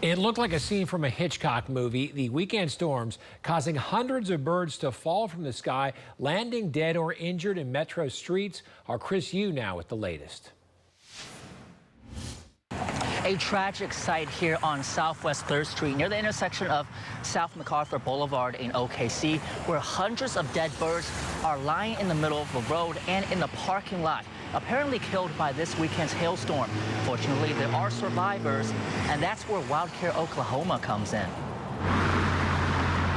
It looked like a scene from a Hitchcock movie, the weekend storms causing hundreds of birds to fall from the sky, landing dead or injured in metro streets. Our Chris Yu now with the latest. A tragic sight here on Southwest 3rd Street near the intersection of South MacArthur Boulevard in OKC, where hundreds of dead birds are lying in the middle of the road and in the parking lot, apparently killed by this weekend's hailstorm. Fortunately, there are survivors, and that's where WildCare Oklahoma comes in.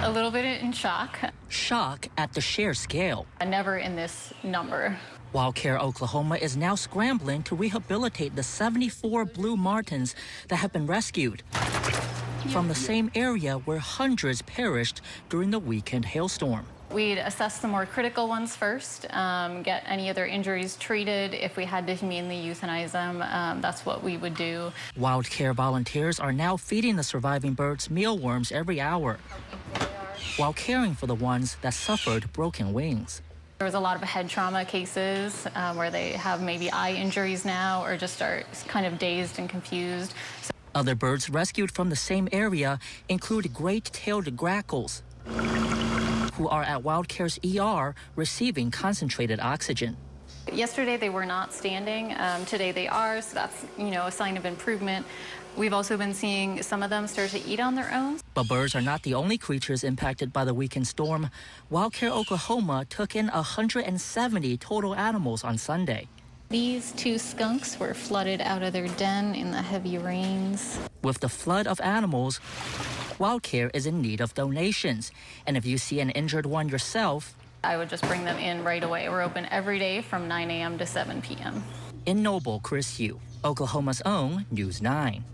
A little bit in shock. Shock at the sheer scale. Never in this number. WildCare Oklahoma is now scrambling to rehabilitate the 74 blue martins that have been rescued from the same area where hundreds perished during the weekend hailstorm. We'd assess the more critical ones first, get any of their injuries treated. If we had to humanely euthanize them, that's what we would do. WildCare volunteers are now feeding the surviving birds mealworms every hour while caring for the ones that suffered broken wings. There was a lot of head trauma cases where they have maybe eye injuries now or just are kind of dazed and confused. Other birds rescued from the same area include great-tailed grackles, who are at WildCare's ER receiving concentrated oxygen. Yesterday they were not standing. Today they are, so that's, a sign of improvement. We've also been seeing some of them start to eat on their own. But birds are not the only creatures impacted by the weekend storm. WildCare Oklahoma took in 170 total animals on Sunday. These two skunks were flooded out of their den in the heavy rains. With the flood of animals, WildCare is in need of donations. And if you see an injured one yourself, I would just bring them in right away. We're open every day from 9 a.m. to 7 p.m. In Noble, Chris Yu, Oklahoma's own News 9.